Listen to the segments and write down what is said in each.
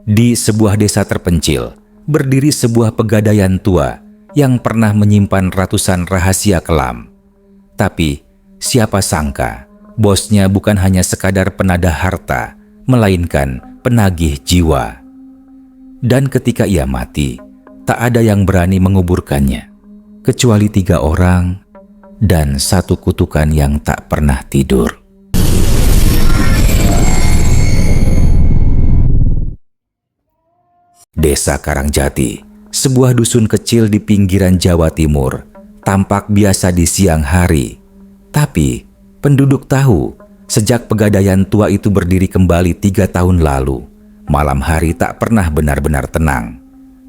Di sebuah desa terpencil, berdiri sebuah pegadaian tua yang pernah menyimpan ratusan rahasia kelam. Tapi, siapa sangka, bosnya bukan hanya sekadar penada harta, melainkan penagih jiwa. Dan ketika ia mati, tak ada yang berani menguburkannya, kecuali 3 orang dan 1 kutukan yang tak pernah tidur. Desa Karangjati, sebuah dusun kecil di pinggiran Jawa Timur, tampak biasa di siang hari. Tapi, penduduk tahu, sejak pegadaian tua itu berdiri kembali 3 tahun lalu, malam hari tak pernah benar-benar tenang.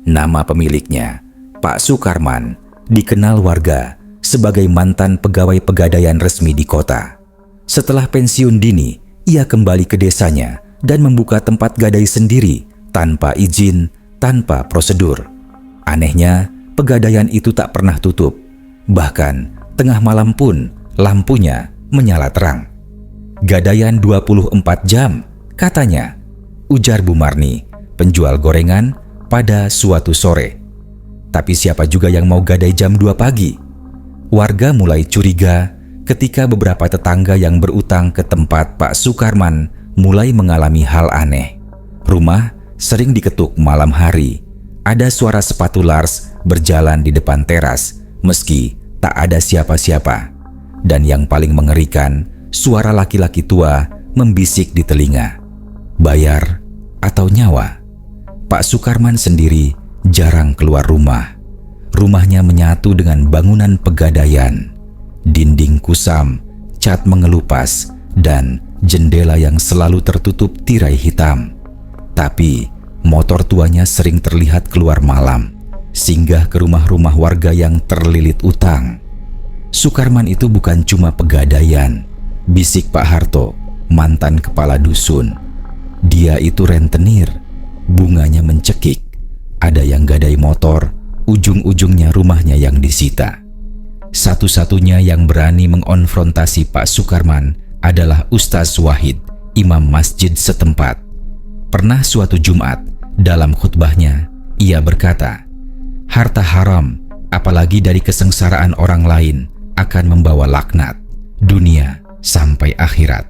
Nama pemiliknya, Pak Sukarman, dikenal warga sebagai mantan pegawai pegadaian resmi di kota. Setelah pensiun dini, ia kembali ke desanya dan membuka tempat gadai sendiri tanpa izin, tanpa prosedur. Anehnya, pegadaian itu tak pernah tutup. Bahkan, tengah malam pun lampunya menyala terang. Gadaian 24 jam, katanya, ujar Bu Marni, penjual gorengan pada suatu sore. Tapi siapa juga yang mau gadai jam 2 pagi? Warga mulai curiga ketika beberapa tetangga yang berutang ke tempat Pak Sukarman mulai mengalami hal aneh. Rumah sering diketuk malam hari. Ada suara sepatu Lars berjalan di depan teras meski tak ada siapa-siapa. Dan yang paling mengerikan, suara laki-laki tua membisik di telinga. Bayar atau nyawa? Pak Sukarman sendiri jarang keluar rumah. Rumahnya menyatu dengan bangunan pegadaian. Dinding kusam, cat mengelupas, dan jendela yang selalu tertutup tirai hitam. Tapi motor tuanya sering terlihat keluar malam, singgah ke rumah-rumah warga yang terlilit utang. Sukarman itu bukan cuma pegadaian, bisik Pak Harto, mantan kepala dusun. Dia itu rentenir, bunganya mencekik. Ada yang gadai motor, ujung-ujungnya rumahnya yang disita. Satu-satunya yang berani mengonfrontasi Pak Sukarman adalah Ustaz Wahid, imam masjid setempat. Pernah suatu Jumat, dalam khutbahnya, ia berkata, harta haram, apalagi dari kesengsaraan orang lain, akan membawa laknat, dunia sampai akhirat.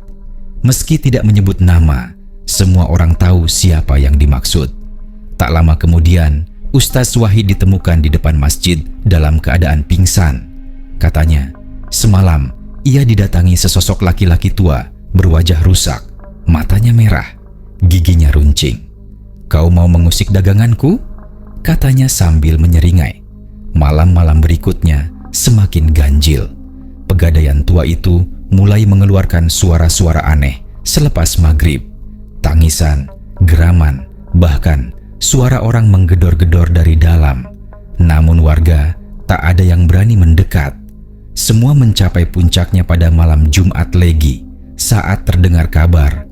Meski tidak menyebut nama, semua orang tahu siapa yang dimaksud. Tak lama kemudian, Ustaz Wahid ditemukan di depan masjid dalam keadaan pingsan. Katanya, semalam ia didatangi sesosok laki-laki tua berwajah rusak, matanya merah, giginya runcing. "Kau mau mengusik daganganku?" katanya sambil menyeringai. Malam-malam berikutnya semakin ganjil. Pegadaian tua itu mulai mengeluarkan suara-suara aneh selepas maghrib. Tangisan, geraman, bahkan suara orang menggedor-gedor dari dalam. Namun warga tak ada yang berani mendekat. Semua mencapai puncaknya pada malam Jumat Legi saat terdengar kabar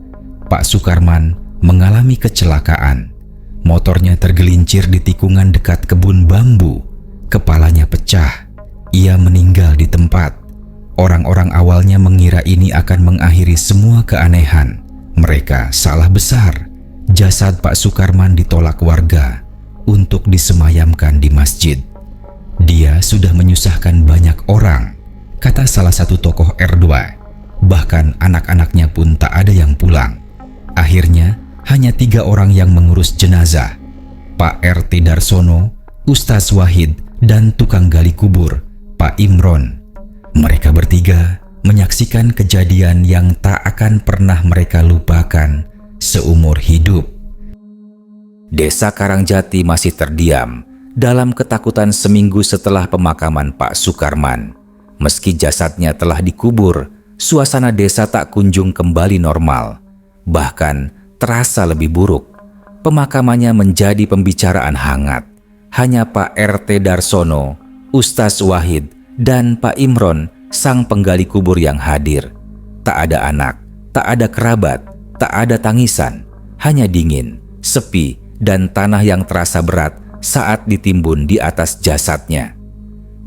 Pak Sukarman mengalami kecelakaan. Motornya tergelincir di tikungan dekat kebun bambu. Kepalanya pecah. Ia meninggal di tempat. Orang-orang awalnya mengira ini akan mengakhiri semua keanehan. Mereka salah besar. Jasad Pak Sukarman ditolak warga untuk disemayamkan di masjid. "Dia sudah menyusahkan banyak orang," kata salah satu tokoh R2. Bahkan anak-anaknya pun tak ada yang pulang. Akhirnya hanya 3 orang yang mengurus jenazah, Pak RT Darsono, Ustaz Wahid, dan tukang gali kubur, Pak Imron. Mereka bertiga menyaksikan kejadian yang tak akan pernah mereka lupakan seumur hidup. Desa Karangjati masih terdiam dalam ketakutan seminggu setelah pemakaman Pak Sukarman. Meski jasadnya telah dikubur, suasana desa tak kunjung kembali normal. Bahkan terasa lebih buruk. Pemakamannya menjadi pembicaraan hangat. Hanya Pak RT Darsono, Ustaz Wahid, dan Pak Imron, sang penggali kubur yang hadir. Tak ada anak, tak ada kerabat, tak ada tangisan, hanya dingin, sepi, dan tanah yang terasa berat saat ditimbun di atas jasadnya.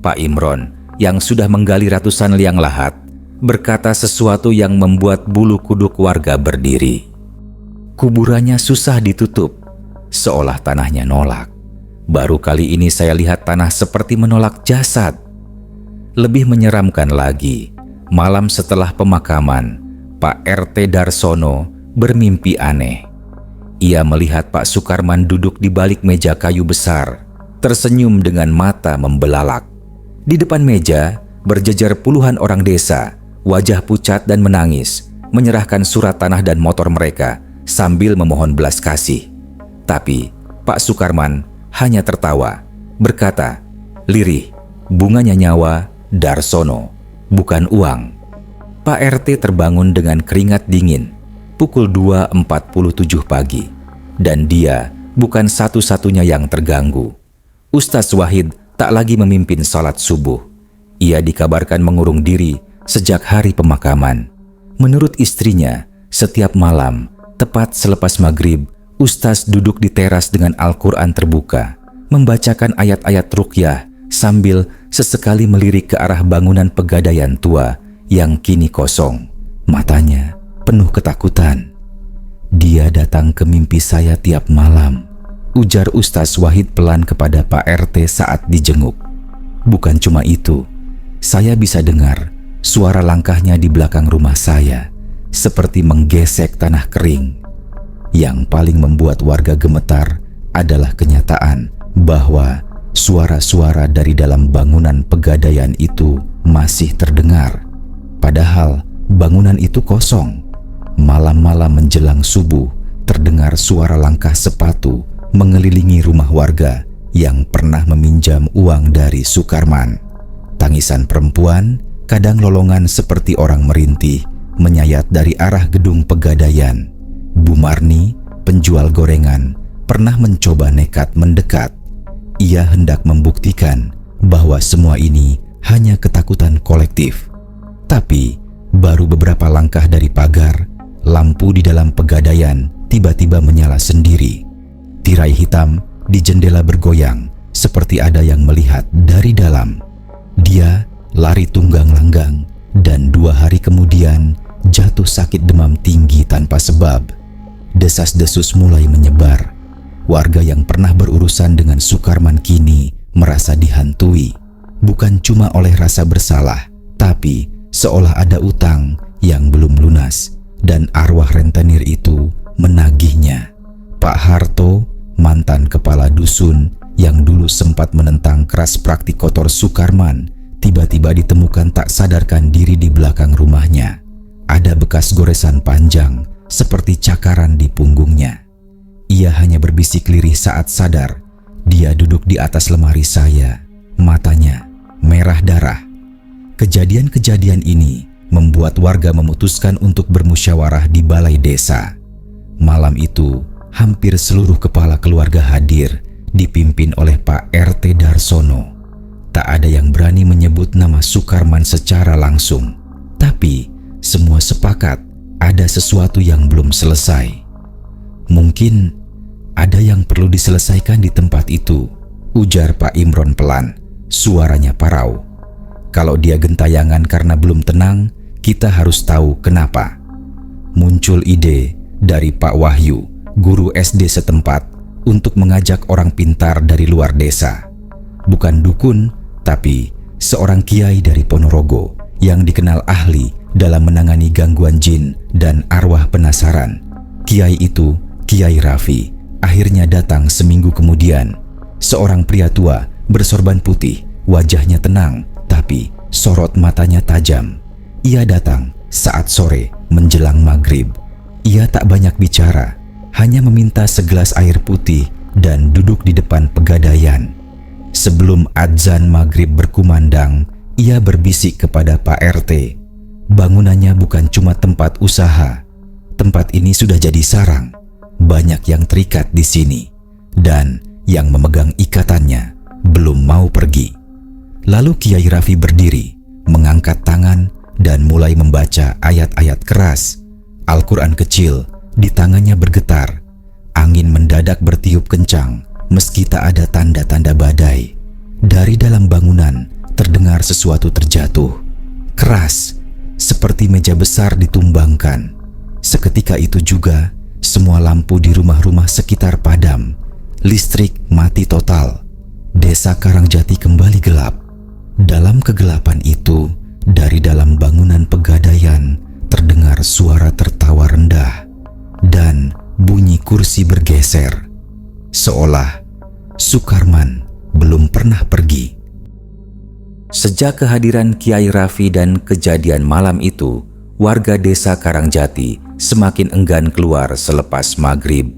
Pak Imron, yang sudah menggali ratusan liang lahat, berkata sesuatu yang membuat bulu kuduk warga berdiri. "Kuburannya susah ditutup. seolah tanahnya nolak. Baru kali ini saya lihat tanah seperti menolak jasad. Lebih menyeramkan lagi, malam setelah pemakaman, Pak RT Darsono bermimpi aneh. Ia melihat Pak Sukarman duduk di balik meja kayu besar, tersenyum dengan mata membelalak. Di depan meja berjejer puluhan orang desa, wajah pucat dan menangis, menyerahkan surat tanah dan motor mereka sambil memohon belas kasih. Tapi Pak Sukarman hanya tertawa, berkata, "Lirih, bunganya nyawa Darsono, bukan uang." Pak RT terbangun dengan keringat dingin, pukul 2.47 pagi, dan dia bukan satu-satunya yang terganggu. Ustaz Wahid tak lagi memimpin salat subuh. Ia dikabarkan mengurung diri sejak hari pemakaman. Menurut istrinya, setiap malam, tepat selepas maghrib, Ustaz duduk di teras dengan Al-Quran terbuka, membacakan ayat-ayat ruqyah sambil sesekali melirik ke arah bangunan pegadaian tua yang kini kosong. Matanya penuh ketakutan. "Dia datang ke mimpi saya tiap malam," ujar Ustaz Wahid pelan kepada Pak RT saat dijenguk. "Bukan cuma itu, saya bisa dengar suara langkahnya di belakang rumah saya, seperti menggesek tanah kering." Yang paling membuat warga gemetar adalah kenyataan bahwa suara-suara dari dalam bangunan pegadaian itu masih terdengar. Padahal bangunan itu kosong. Malam-malam menjelang subuh, terdengar suara langkah sepatu mengelilingi rumah warga yang pernah meminjam uang dari Sukarman. Tangisan perempuan, kadang lolongan seperti orang merintih, menyayat dari arah gedung pegadaian. Bu Marni, penjual gorengan, pernah mencoba nekat mendekat. Ia hendak membuktikan bahwa semua ini hanya ketakutan kolektif. Tapi baru beberapa langkah dari pagar, lampu di dalam pegadaian tiba-tiba menyala sendiri. Tirai hitam di jendela bergoyang seperti ada yang melihat dari dalam. Dia lari tunggang langgang dan 2 hari kemudian jatuh sakit demam tinggi tanpa sebab. Desas-desus mulai menyebar. Warga yang pernah berurusan dengan Sukarman kini merasa dihantui, bukan cuma oleh rasa bersalah, tapi seolah ada utang yang belum lunas dan arwah rentenir itu menagihnya. Pak Harto, mantan kepala dusun yang dulu sempat menentang keras praktik kotor Sukarman, tiba-tiba ditemukan tak sadarkan diri di belakang rumahnya. Ada bekas goresan panjang seperti cakaran di punggungnya. Ia hanya berbisik lirih saat sadar. Dia duduk di atas lemari saya, matanya merah darah. Kejadian-kejadian ini membuat warga memutuskan untuk bermusyawarah di balai desa. Malam itu, hampir seluruh kepala keluarga hadir, dipimpin oleh Pak RT Darsono. Tak ada yang berani menyebut nama Sukarman secara langsung, tapi semua sepakat ada sesuatu yang belum selesai. "Mungkin ada yang perlu diselesaikan di tempat itu," ujar Pak Imron pelan, suaranya parau. "Kalau dia gentayangan karena belum tenang, kita harus tahu kenapa." Muncul ide dari Pak Wahyu, guru SD setempat, untuk mengajak orang pintar dari luar desa. Bukan dukun, tapi seorang kiai dari Ponorogo yang dikenal ahli dalam menangani gangguan jin dan arwah penasaran. Kiai itu, Kiai Raffi, akhirnya datang seminggu kemudian. Seorang pria tua bersorban putih, wajahnya tenang, tapi sorot matanya tajam. Ia datang saat sore menjelang maghrib. Ia tak banyak bicara, hanya meminta segelas air putih dan duduk di depan pegadaian. Sebelum adzan maghrib berkumandang, ia berbisik kepada Pak RT. Bangunannya bukan cuma tempat usaha. Tempat ini sudah jadi sarang. Banyak yang terikat di sini, dan yang memegang ikatannya belum mau pergi. Lalu Kiai Raffi berdiri, mengangkat tangan dan mulai membaca ayat-ayat keras. Al-Quran kecil di tangannya bergetar. Angin mendadak bertiup kencang meski tak ada tanda-tanda badai. Dari dalam bangunan terdengar sesuatu terjatuh, keras, seperti meja besar ditumbangkan. Seketika itu juga semua lampu di rumah-rumah sekitar padam listrik mati total. Desa Karangjati kembali gelap. Dalam kegelapan itu, dari dalam bangunan pegadaian terdengar suara tertawa rendah dan bunyi kursi bergeser, seolah Sukarman belum pernah pergi. Sejak kehadiran Kiai Raffi dan kejadian malam itu, warga desa Karangjati semakin enggan keluar selepas maghrib.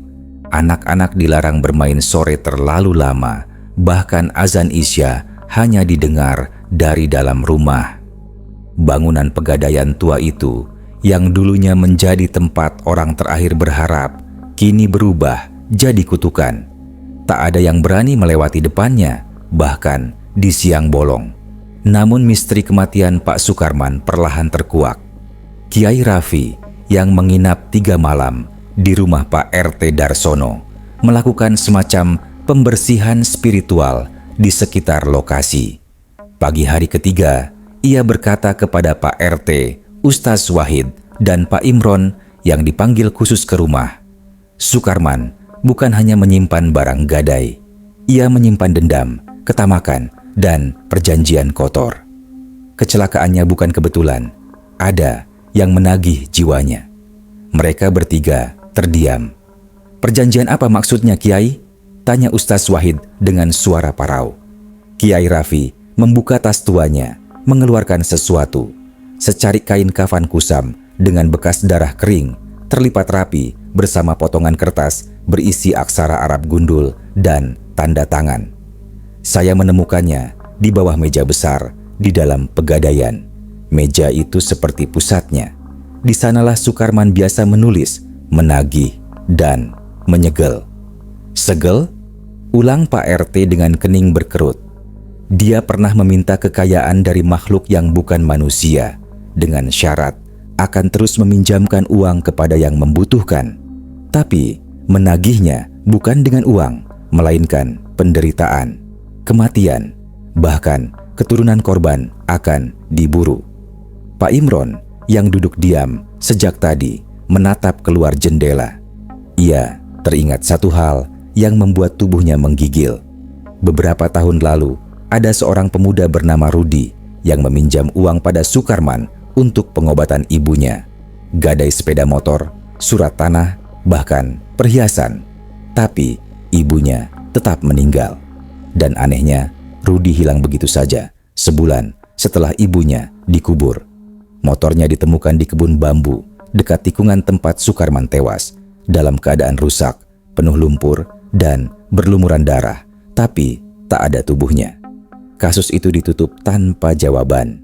Anak-anak dilarang bermain sore terlalu lama, bahkan azan Isya hanya didengar dari dalam rumah. Bangunan pegadaian tua itu, yang dulunya menjadi tempat orang terakhir berharap, kini berubah jadi kutukan. Tak ada yang berani melewati depannya, bahkan di siang bolong. Namun misteri kematian Pak Sukarman perlahan terkuak. Kiai Raffi yang menginap 3 malam di rumah Pak RT Darsono melakukan semacam pembersihan spiritual di sekitar lokasi. Pagi hari ketiga, ia berkata kepada Pak RT, Ustaz Wahid, dan Pak Imron yang dipanggil khusus ke rumah, Sukarman bukan hanya menyimpan barang gadai, ia menyimpan dendam, ketamakan, dan perjanjian kotor. Kecelakaannya bukan kebetulan, ada yang menagih jiwanya. Mereka bertiga terdiam. Perjanjian apa maksudnya, Kiai? Tanya Ustaz Wahid dengan suara parau. Kiai Raffi membuka tas tuanya, mengeluarkan sesuatu. Secarik kain kafan kusam dengan bekas darah kering, terlipat rapi bersama potongan kertas berisi aksara Arab gundul dan tanda tangan. Saya menemukannya di bawah meja besar di dalam pegadaian. Meja itu seperti pusatnya. Di sanalah Sukarman biasa menulis, menagih, dan menyegel. Segel? Ulang Pak RT dengan kening berkerut. Dia pernah meminta kekayaan dari makhluk yang bukan manusia dengan syarat akan terus meminjamkan uang kepada yang membutuhkan. Tapi menagihnya bukan dengan uang, melainkan penderitaan, kematian, bahkan keturunan korban akan diburu. Pak Imron yang duduk diam sejak tadi menatap keluar jendela. Ia teringat satu hal yang membuat tubuhnya menggigil. Beberapa tahun lalu, ada seorang pemuda bernama Rudi yang meminjam uang pada Sukarman untuk pengobatan ibunya. Gadai sepeda motor, surat tanah, bahkan perhiasan. Tapi ibunya tetap meninggal. Dan anehnya, Rudi hilang begitu saja sebulan setelah ibunya dikubur. Motornya ditemukan di kebun bambu dekat tikungan tempat Sukarman tewas dalam keadaan rusak, penuh lumpur, dan berlumuran darah, tapi tak ada tubuhnya. Kasus itu ditutup tanpa jawaban.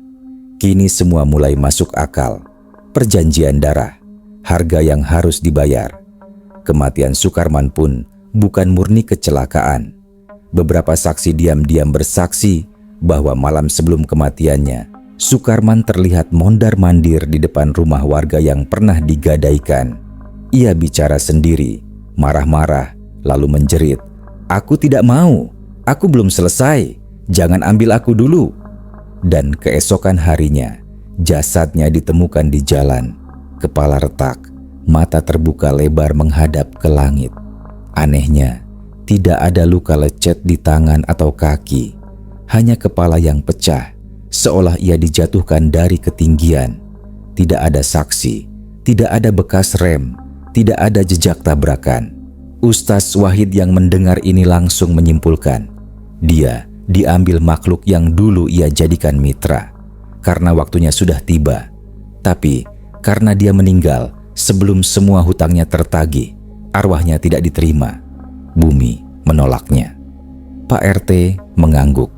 Kini semua mulai masuk akal. Perjanjian darah, harga yang harus dibayar. Kematian Sukarman pun bukan murni kecelakaan. Beberapa saksi diam-diam bersaksi bahwa malam sebelum kematiannya, Sukarman terlihat mondar-mandir di depan rumah warga yang pernah digadaikan. Ia bicara sendiri, marah-marah, lalu menjerit, "Aku tidak mau, aku belum selesai, jangan ambil aku dulu." Dan keesokan harinya, jasadnya ditemukan di jalan, kepala retak, mata terbuka lebar menghadap ke langit. Anehnya, tidak ada luka lecet di tangan atau kaki, hanya kepala yang pecah, seolah ia dijatuhkan dari ketinggian. Tidak ada saksi, tidak ada bekas rem, tidak ada jejak tabrakan. Ustaz Wahid yang mendengar ini langsung menyimpulkan, dia diambil makhluk yang dulu ia jadikan mitra, karena waktunya sudah tiba. Tapi karena dia meninggal sebelum semua hutangnya tertagih, arwahnya tidak diterima. Bumi menolaknya. Pak RT mengangguk.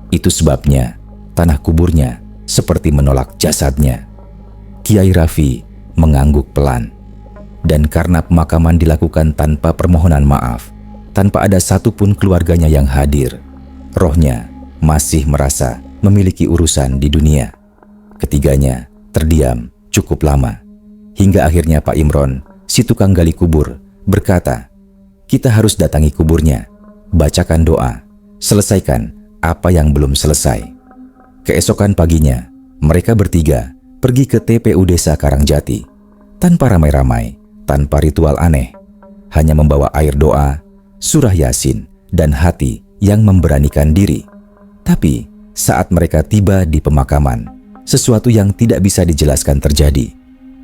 Itu sebabnya tanah kuburnya seperti menolak jasadnya. Kiai Raffi mengangguk pelan. Dan karena pemakaman dilakukan tanpa permohonan maaf, tanpa ada satupun keluarganya yang hadir, rohnya masih merasa memiliki urusan di dunia. Ketiganya terdiam cukup lama, hingga akhirnya Pak Imron, si tukang gali kubur, berkata, "Kita harus datangi kuburnya, bacakan doa, selesaikan apa yang belum selesai." Keesokan paginya, mereka bertiga pergi ke TPU Desa Karangjati, tanpa ramai-ramai, tanpa ritual aneh, hanya membawa air doa, surah Yasin, dan hati yang memberanikan diri. Tapi saat mereka tiba di pemakaman, sesuatu yang tidak bisa dijelaskan terjadi.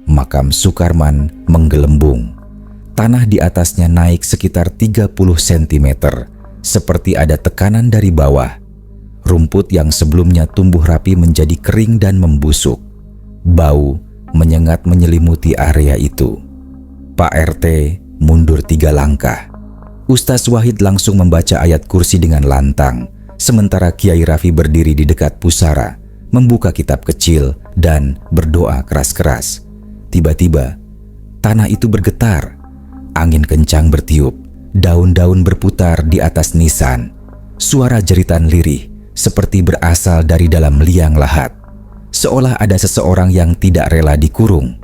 Makam Sukarman menggelembung. Tanah di atasnya naik sekitar 30 cm, seperti ada tekanan dari bawah. Rumput yang sebelumnya tumbuh rapi menjadi kering dan membusuk. Bau menyengat menyelimuti area itu. Pak RT mundur 3 langkah. Ustaz Wahid langsung membaca ayat kursi dengan lantang, sementara Kiai Raffi berdiri di dekat pusara, membuka kitab kecil dan berdoa keras-keras. Tiba-tiba, tanah itu bergetar. Angin kencang bertiup, daun-daun berputar di atas nisan. Suara jeritan lirih seperti berasal dari dalam liang lahat, seolah ada seseorang yang tidak rela dikurung.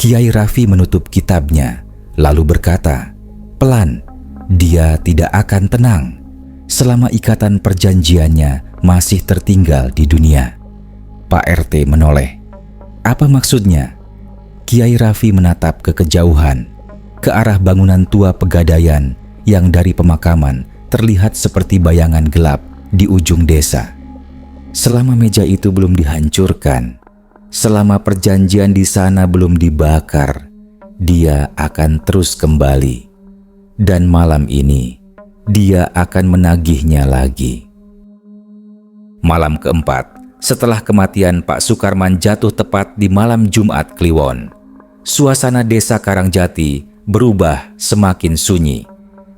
Kiai Raffi menutup kitabnya, lalu berkata, pelan, dia tidak akan tenang selama ikatan perjanjiannya masih tertinggal di dunia. Pak RT menoleh. Apa maksudnya? Kiai Raffi menatap ke kejauhan, ke arah bangunan tua Pegadaian yang dari pemakaman terlihat seperti bayangan gelap di ujung desa. Selama meja itu belum dihancurkan, selama perjanjian di sana belum dibakar, dia akan terus kembali. Dan malam ini, dia akan menagihnya lagi. Malam keempat, setelah kematian Pak Sukarman jatuh tepat di malam Jumat Kliwon, suasana desa Karangjati berubah semakin sunyi.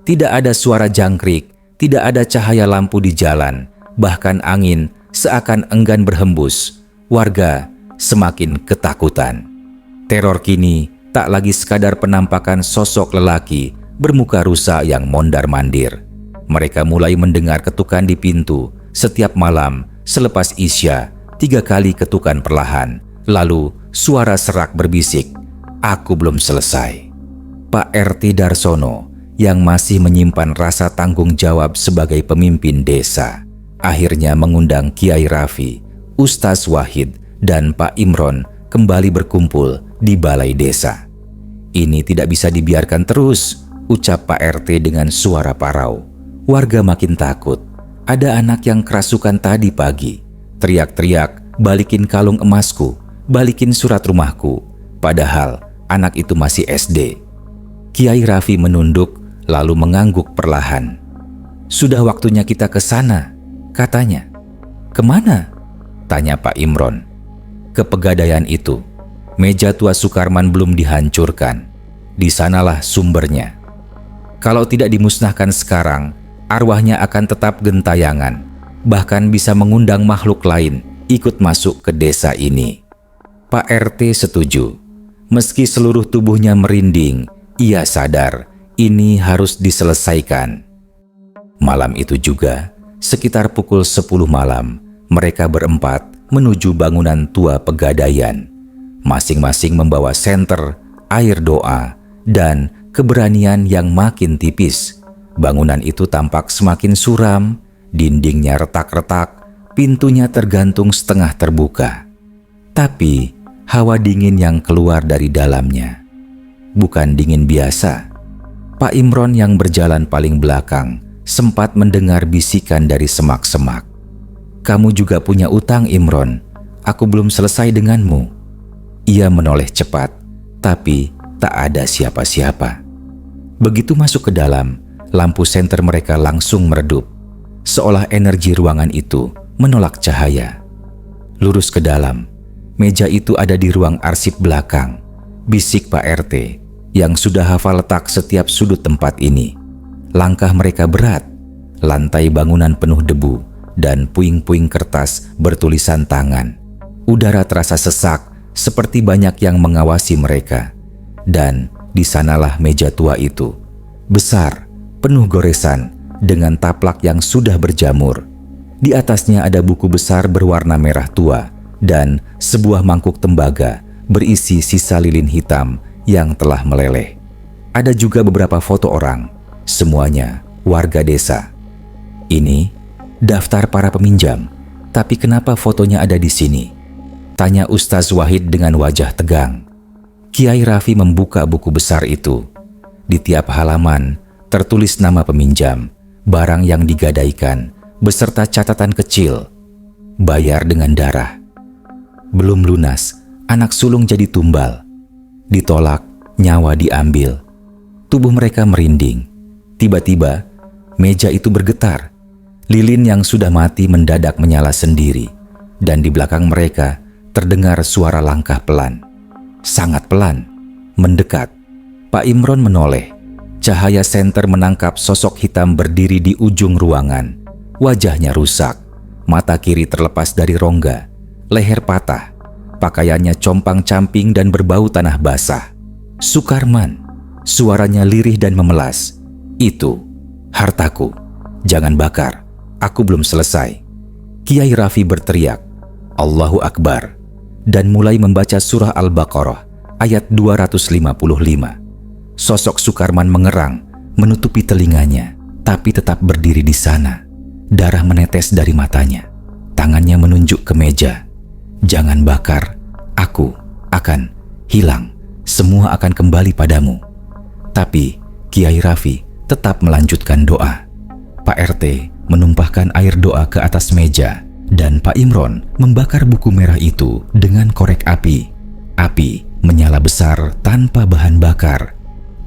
Tidak ada suara jangkrik, tidak ada cahaya lampu di jalan, bahkan angin seakan enggan berhembus. Warga semakin ketakutan. Teror kini tak lagi sekadar penampakan sosok lelaki bermuka rusa yang mondar-mandir. Mereka mulai mendengar ketukan di pintu setiap malam selepas Isya. 3 kali ketukan perlahan, lalu suara serak berbisik, "Aku belum selesai." Pak RT Darsono yang masih menyimpan rasa tanggung jawab sebagai pemimpin desa akhirnya mengundang Kiai Raffi, Ustaz Wahid, dan Pak Imron kembali berkumpul di balai desa. "Ini tidak bisa dibiarkan terus," ucap Pak RT dengan suara parau. Warga makin takut. Ada anak yang kerasukan tadi pagi. Teriak-teriak, "Balikin kalung emasku, balikin surat rumahku." Padahal anak itu masih SD. Kiai Raffi menunduk lalu mengangguk perlahan. "Sudah waktunya kita ke sana," katanya. "Kemana?" tanya Pak Imron. "Ke Pegadaian itu. Meja tua Sukarman belum dihancurkan. Di sanalah sumbernya. Kalau tidak dimusnahkan sekarang, arwahnya akan tetap gentayangan, bahkan bisa mengundang makhluk lain ikut masuk ke desa ini." Pak RT setuju. Meski seluruh tubuhnya merinding, ia sadar ini harus diselesaikan. Malam itu juga, sekitar pukul 10 malam, mereka berempat menuju bangunan tua Pegadaian. Masing-masing membawa senter, air doa, dan keberanian yang makin tipis. Bangunan itu tampak semakin suram, dindingnya retak-retak, pintunya tergantung setengah terbuka. Tapi hawa dingin yang keluar dari dalamnya bukan dingin biasa. Pak Imron yang berjalan paling belakang sempat mendengar bisikan dari semak-semak. "Kamu juga punya utang, Imron. Aku belum selesai denganmu." Ia menoleh cepat, tapi tak ada siapa-siapa. Begitu masuk ke dalam, lampu senter mereka langsung meredup, seolah energi ruangan itu menolak cahaya. Lurus ke dalam, meja itu ada di ruang arsip belakang, bisik Pak RT yang sudah hafal letak setiap sudut tempat ini. Langkah mereka berat, lantai bangunan penuh debu dan puing-puing kertas bertulisan tangan. Udara terasa sesak seperti banyak yang mengawasi mereka. Dan di sanalah meja tua itu, besar, penuh goresan dengan taplak yang sudah berjamur. Di atasnya ada buku besar berwarna merah tua dan sebuah mangkuk tembaga berisi sisa lilin hitam yang telah meleleh. Ada juga beberapa foto orang, semuanya warga desa. "Ini daftar para peminjam, tapi kenapa fotonya ada di sini?" tanya Ustaz Wahid dengan wajah tegang. Kiai Raffi membuka buku besar itu. Di tiap halaman Tertulis nama peminjam, barang yang digadaikan, beserta catatan kecil. Bayar dengan darah. Belum lunas, anak sulung jadi tumbal. Ditolak, nyawa diambil. Tubuh mereka merinding. Tiba-tiba, meja itu bergetar. Lilin yang sudah mati mendadak menyala sendiri. Dan di belakang mereka terdengar suara langkah pelan. Sangat pelan, mendekat. Pak Imron menoleh. Cahaya senter menangkap sosok hitam berdiri di ujung ruangan. Wajahnya rusak. Mata kiri terlepas dari rongga. Leher patah. Pakaiannya compang-camping dan berbau tanah basah. Sukarman. Suaranya lirih dan memelas. Itu, hartaku. Jangan bakar. Aku belum selesai. Kiai Raffi berteriak, Allahu Akbar, dan mulai membaca surah Al-Baqarah ayat 255. Sosok Sukarman mengerang, menutupi telinganya, tapi tetap berdiri di sana. Darah menetes dari matanya. Tangannya menunjuk ke meja. Jangan bakar, aku akan hilang. Semua akan kembali padamu. Tapi Kiai Raffi tetap melanjutkan doa. Pak RT menumpahkan air doa ke atas meja dan Pak Imron membakar buku merah itu dengan korek api. Api menyala besar tanpa bahan bakar.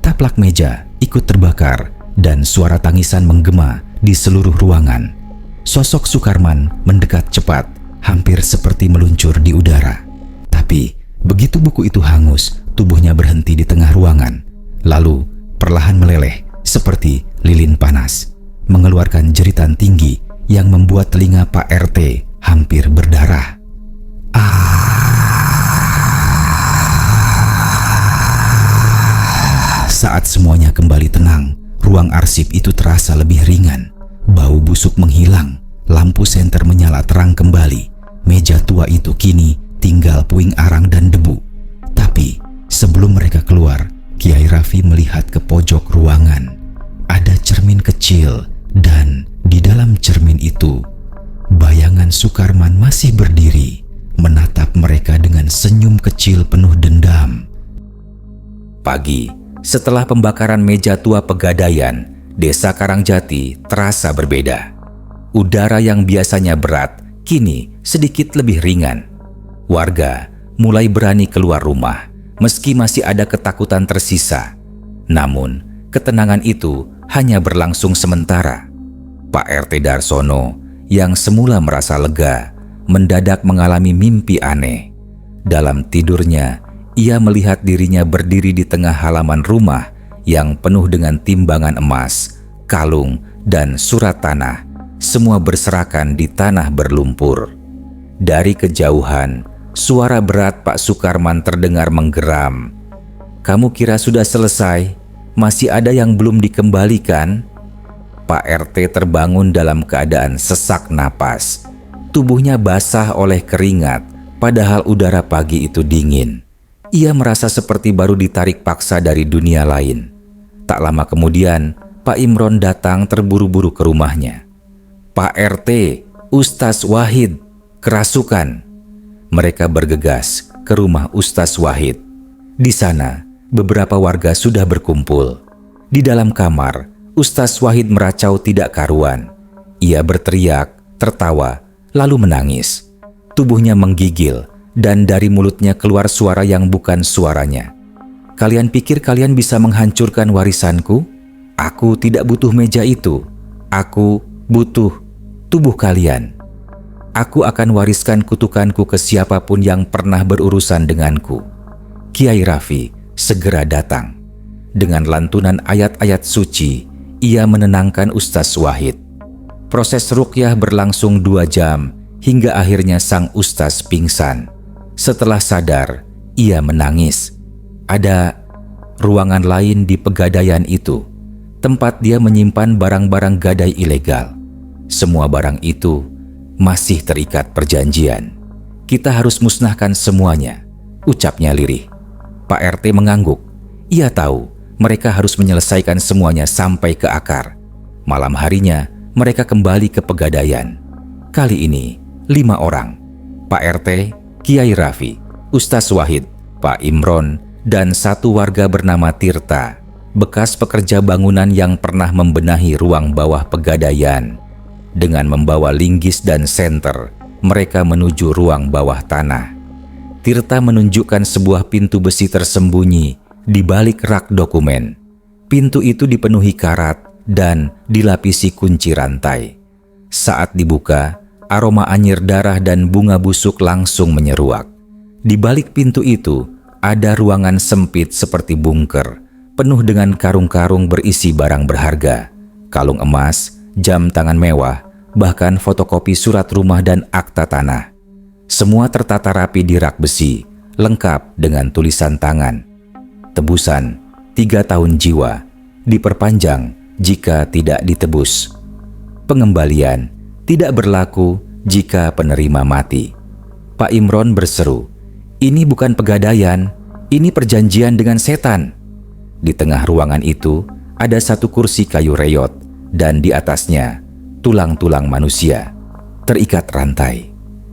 Taplak meja ikut terbakar dan suara tangisan menggema di seluruh ruangan. Sosok Sukarman mendekat cepat, hampir seperti meluncur di udara. Tapi begitu buku itu hangus, tubuhnya berhenti di tengah ruangan. Lalu perlahan meleleh seperti lilin panas, mengeluarkan jeritan tinggi yang membuat telinga Pak RT hampir berdarah. Saat semuanya kembali tenang, ruang arsip itu terasa lebih ringan. Bau busuk menghilang, lampu senter menyala terang kembali. Meja tua itu kini tinggal puing arang dan debu. Tapi sebelum mereka keluar, Kiai Raffi melihat ke pojok ruangan. Ada cermin kecil dan di dalam cermin itu, bayangan Sukarman masih berdiri, menatap mereka dengan senyum kecil penuh dendam. Pagi, setelah pembakaran meja tua Pegadaian, Desa Karangjati terasa berbeda. Udara yang biasanya berat, kini sedikit lebih ringan. Warga mulai berani keluar rumah, meski masih ada ketakutan tersisa. Namun, ketenangan itu hanya berlangsung sementara. Pak RT Darsono yang semula merasa lega, mendadak mengalami mimpi aneh. Dalam tidurnya, ia melihat dirinya berdiri di tengah halaman rumah yang penuh dengan timbangan emas, kalung, dan surat tanah, semua berserakan di tanah berlumpur. Dari kejauhan, suara berat Pak Sukarman terdengar menggeram. Kamu kira sudah selesai? Masih ada yang belum dikembalikan? Pak RT terbangun dalam keadaan sesak napas. Tubuhnya basah oleh keringat, padahal udara pagi itu dingin. Ia merasa seperti baru ditarik paksa dari dunia lain. Tak lama kemudian, Pak Imron datang terburu-buru ke rumahnya. Pak RT, Ustaz Wahid, kerasukan. Mereka bergegas ke rumah Ustaz Wahid. Di sana, beberapa warga sudah berkumpul. Di dalam kamar, Ustaz Wahid meracau tidak karuan. Ia berteriak, tertawa, lalu menangis. Tubuhnya menggigil dan dari mulutnya keluar suara yang bukan suaranya. Kalian pikir kalian bisa menghancurkan warisanku? Aku tidak butuh meja itu. Aku butuh tubuh kalian. Aku akan wariskan kutukanku ke siapapun yang pernah berurusan denganku. Kiai Raffi segera datang. Dengan lantunan ayat-ayat suci, ia menenangkan Ustaz Wahid. Proses ruqyah berlangsung 2 jam hingga akhirnya sang Ustaz pingsan. Setelah sadar, ia menangis. Ada ruangan lain di Pegadaian itu, tempat dia menyimpan barang-barang gadai ilegal. Semua barang itu masih terikat perjanjian. Kita harus musnahkan semuanya, ucapnya lirih. Pak RT mengangguk. Ia tahu mereka harus menyelesaikan semuanya sampai ke akar. Malam harinya, mereka kembali ke Pegadaian. Kali ini, 5 orang. Pak RT, Kiai Raffi, Ustaz Wahid, Pak Imron, dan 1 warga bernama Tirta. bekas pekerja bangunan yang pernah membenahi ruang bawah pegadaian. Dengan membawa linggis dan senter, mereka menuju ruang bawah tanah. Tirta menunjukkan sebuah pintu besi tersembunyi di balik rak dokumen. Pintu itu dipenuhi karat dan dilapisi kunci rantai. Saat dibuka, aroma anyir darah dan bunga busuk langsung menyeruak. Di balik pintu itu, ada ruangan sempit seperti bunker, penuh dengan karung-karung berisi barang berharga, kalung emas, jam tangan mewah, bahkan fotokopi surat rumah dan akta tanah. Semua tertata rapi di rak besi, lengkap dengan tulisan tangan. Tebusan 3 tahun jiwa, diperpanjang jika tidak ditebus. Pengembalian tidak berlaku jika penerima mati. Pak Imron berseru, "Ini bukan pegadaian, ini perjanjian dengan setan." Di tengah ruangan itu ada satu kursi kayu reyot dan di atasnya tulang-tulang manusia terikat rantai.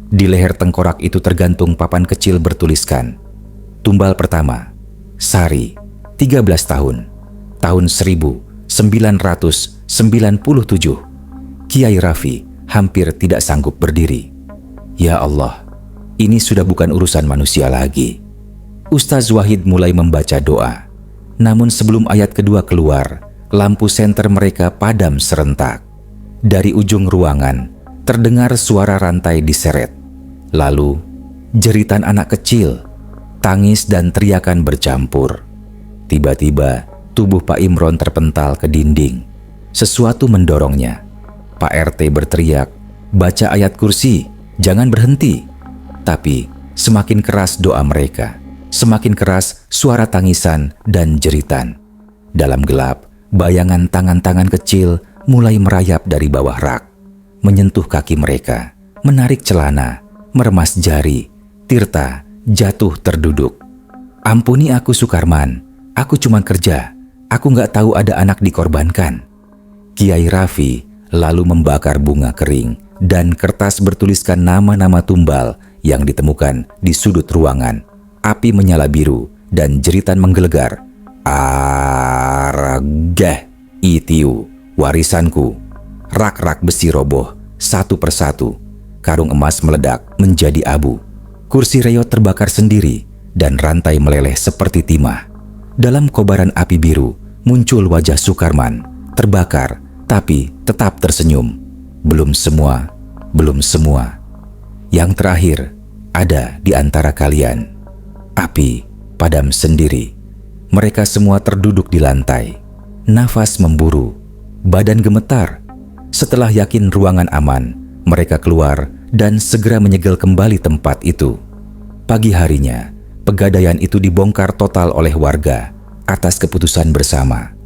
Di leher tengkorak itu tergantung papan kecil bertuliskan, tumbal pertama, Sari, 13 tahun, tahun 1997. Kiai Raffi hampir tidak sanggup berdiri. Ya Allah, ini sudah bukan urusan manusia lagi. Ustaz Wahid mulai membaca doa. Namun sebelum ayat kedua keluar, lampu senter mereka padam serentak. Dari ujung ruangan, terdengar suara rantai diseret. Lalu, jeritan anak kecil, tangis dan teriakan bercampur. Tiba-tiba, tubuh Pak Imron terpental ke dinding. Sesuatu mendorongnya. Pak RT berteriak, "Baca ayat kursi, jangan berhenti." Tapi, semakin keras doa mereka. Semakin keras suara tangisan dan jeritan. Dalam gelap, bayangan tangan-tangan kecil mulai merayap dari bawah rak, menyentuh kaki mereka, menarik celana, meremas jari. Tirta jatuh terduduk. "Ampuni aku Sukarman, aku cuma kerja, aku nggak tahu ada anak dikorbankan." Kiai Raffi lalu membakar bunga kering dan kertas bertuliskan nama-nama tumbal yang ditemukan di sudut ruangan. Api menyala biru dan jeritan menggelegar. "Arageh, itiu, warisanku." Rak-rak besi roboh satu persatu. Karung emas meledak menjadi abu. Kursi reyot terbakar sendiri dan rantai meleleh seperti timah. Dalam kobaran api biru muncul wajah Sukarman, terbakar tapi tetap tersenyum. Belum semua, belum semua. Yang terakhir, ada di antara kalian. Api padam sendiri. Mereka semua terduduk di lantai. Nafas memburu, badan gemetar. Setelah yakin ruangan aman, mereka keluar dan segera menyegel kembali tempat itu. Pagi harinya, pegadaian itu dibongkar total oleh warga atas keputusan bersama.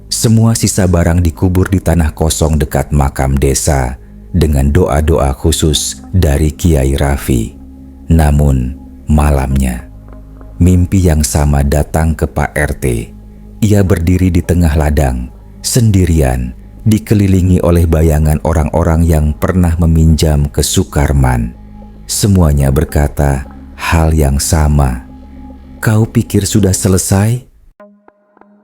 Semua sisa barang dikubur di tanah kosong dekat makam desa dengan doa-doa khusus dari Kiai Raffi. Namun, malamnya, mimpi yang sama datang ke Pak RT. Ia berdiri di tengah ladang, sendirian, dikelilingi oleh bayangan orang-orang yang pernah meminjam ke Sukarman. Semuanya berkata hal yang sama. "Kau pikir sudah selesai?"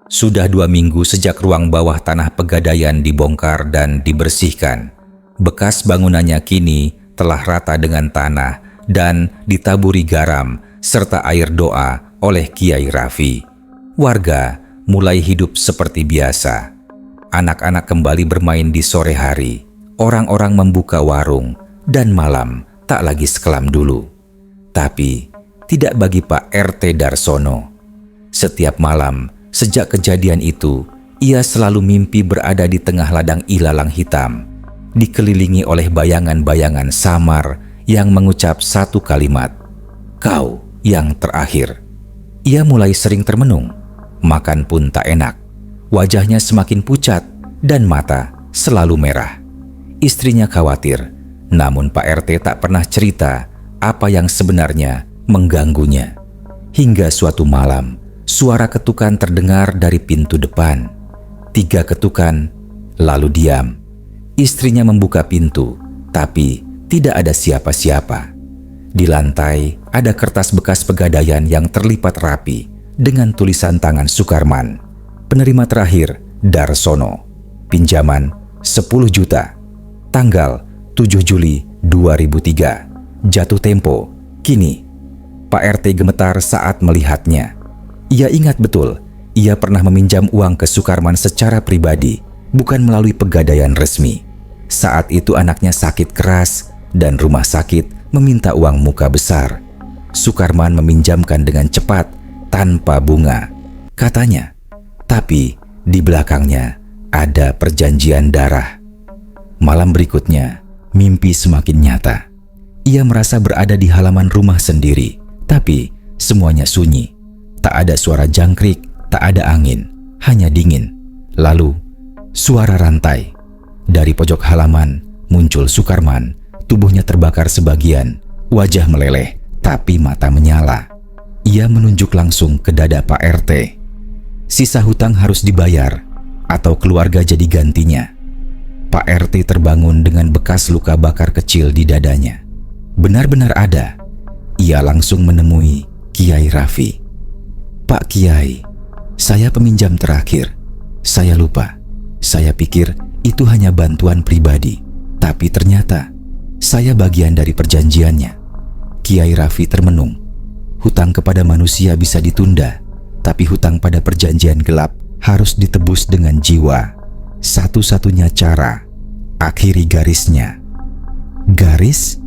Sudah 2 minggu sejak ruang bawah tanah pegadaian dibongkar dan dibersihkan. Bekas bangunannya kini telah rata dengan tanah dan ditaburi garam serta air doa oleh Kiai Raffi. Warga mulai hidup seperti biasa. Anak-anak kembali bermain di sore hari. Orang-orang membuka warung dan malam tak lagi sekelam dulu. Tapi tidak bagi Pak RT Darsono. Setiap malam sejak kejadian itu, ia selalu mimpi berada di tengah ladang ilalang hitam, dikelilingi oleh bayangan-bayangan samar yang mengucap satu kalimat, "Kau yang terakhir." Ia mulai sering termenung, makan pun tak enak. Wajahnya semakin pucat dan mata selalu merah. Istrinya khawatir, namun Pak RT tak pernah cerita apa yang sebenarnya mengganggunya. Hingga suatu malam, suara ketukan terdengar dari pintu depan. 3 ketukan, lalu diam. Istrinya membuka pintu, tapi tidak ada siapa-siapa. Di lantai ada kertas bekas pegadaian yang terlipat rapi dengan tulisan tangan Sukarman. Penerima terakhir, Darsono. Pinjaman 10 juta. Tanggal 7 Juli 2003. Jatuh tempo. Kini, Pak RT gemetar saat melihatnya. Ia ingat betul, ia pernah meminjam uang ke Sukarman secara pribadi, bukan melalui pegadaian resmi. Saat itu anaknya sakit keras dan rumah sakit meminta uang muka besar. Sukarman meminjamkan dengan cepat, tanpa bunga. Katanya, tapi di belakangnya ada perjanjian darah. Malam berikutnya, mimpi semakin nyata. Ia merasa berada di halaman rumah sendiri, tapi semuanya sunyi. Tak ada suara jangkrik, tak ada angin, hanya dingin. Lalu, suara rantai. Dari pojok halaman muncul Sukarman, tubuhnya terbakar sebagian, wajah meleleh, tapi mata menyala. Ia menunjuk langsung ke dada Pak RT. Sisa hutang harus dibayar, atau keluarga jadi gantinya. Pak RT terbangun dengan bekas luka bakar kecil di dadanya. Benar-benar ada. Ia langsung menemui Kiai Raffi. "Pak Kiai, saya peminjam terakhir. Saya lupa. Saya pikir itu hanya bantuan pribadi. Tapi ternyata saya bagian dari perjanjiannya." Kiai Raffi termenung. Hutang kepada manusia bisa ditunda, tapi hutang pada perjanjian gelap harus ditebus dengan jiwa. Satu-satunya cara, akhiri garisnya. Garis?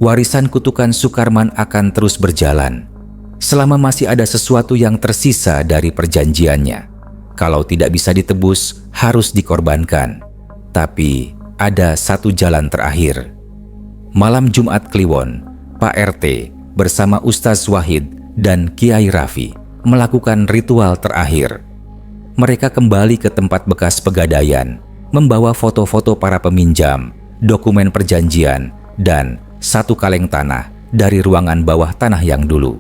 Warisan kutukan Sukarman akan terus berjalan selama masih ada sesuatu yang tersisa dari perjanjiannya. Kalau tidak bisa ditebus, harus dikorbankan. Tapi ada satu jalan terakhir. Malam Jumat Kliwon, Pak RT bersama Ustaz Wahid dan Kiai Raffi melakukan ritual terakhir. Mereka kembali ke tempat bekas pegadaian, membawa foto-foto para peminjam, dokumen perjanjian, dan satu kaleng tanah dari ruangan bawah tanah yang dulu.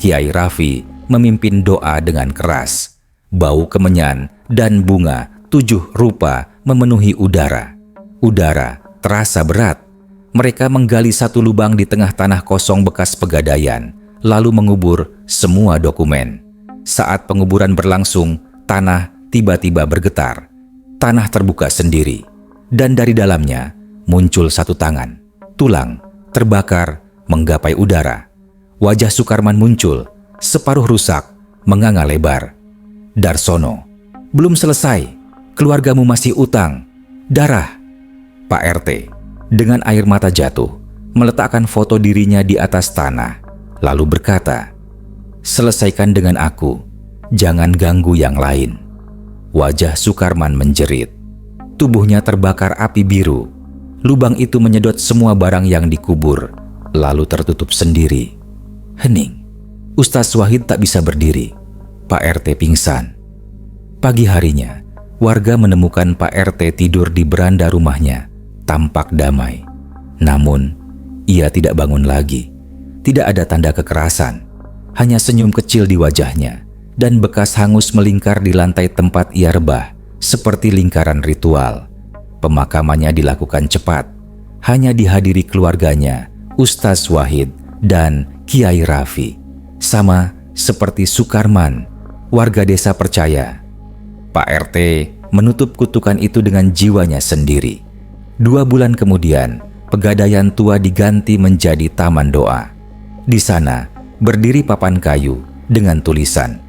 Kiai Raffi memimpin doa dengan keras. Bau kemenyan dan bunga 7 rupa memenuhi udara. Udara terasa berat. Mereka menggali satu lubang di tengah tanah kosong bekas pegadaian, lalu mengubur semua dokumen. Saat penguburan berlangsung, tanah tiba-tiba bergetar. Tanah terbuka sendiri, dan dari dalamnya muncul satu tangan. Tulang terbakar menggapai udara. Wajah Sukarman muncul, separuh rusak, menganga lebar. "Darsono, belum selesai. Keluargamu masih utang. Darah." Pak RT dengan air mata jatuh meletakkan foto dirinya di atas tanah, lalu berkata, "Selesaikan dengan aku, jangan ganggu yang lain." Wajah Sukarman menjerit. Tubuhnya terbakar api biru. Lubang itu menyedot semua barang yang dikubur, lalu tertutup sendiri. Hening. Ustaz Wahid tak bisa berdiri. Pak RT pingsan. Pagi harinya, warga menemukan Pak RT tidur di beranda rumahnya, tampak damai. Namun, ia tidak bangun lagi. Tidak ada tanda kekerasan, hanya senyum kecil di wajahnya, dan bekas hangus melingkar di lantai tempat ia rebah, seperti lingkaran ritual. Pemakamannya dilakukan cepat, hanya dihadiri keluarganya, Ustaz Wahid, dan Kiai Raffi. Sama seperti Sukarman, warga desa percaya. Pak RT menutup kutukan itu dengan jiwanya sendiri. 2 bulan kemudian, pegadaian tua diganti menjadi taman doa. Di sana, berdiri papan kayu dengan tulisan,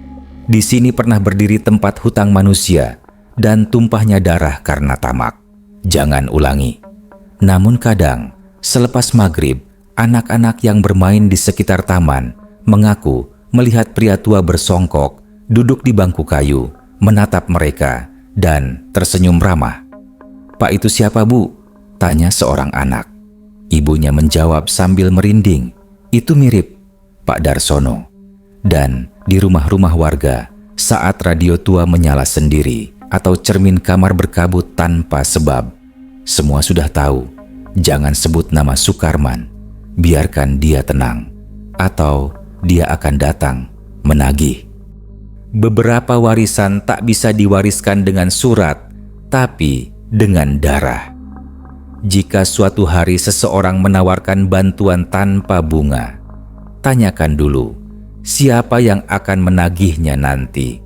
"Di sini pernah berdiri tempat hutang manusia dan tumpahnya darah karena tamak. Jangan ulangi." Namun kadang, selepas maghrib, anak-anak yang bermain di sekitar taman mengaku melihat pria tua bersongkok, duduk di bangku kayu, menatap mereka, dan tersenyum ramah. "Pak, itu siapa, Bu?" tanya seorang anak. Ibunya menjawab sambil merinding, "Itu mirip Pak Darsono." Dan di rumah-rumah warga, saat radio tua menyala sendiri atau cermin kamar berkabut tanpa sebab, semua sudah tahu, jangan sebut nama Sukarman, biarkan dia tenang, atau dia akan datang menagih. Beberapa warisan tak bisa diwariskan dengan surat, tapi dengan darah. Jika suatu hari seseorang menawarkan bantuan tanpa bunga, tanyakan dulu siapa yang akan menagihnya nanti.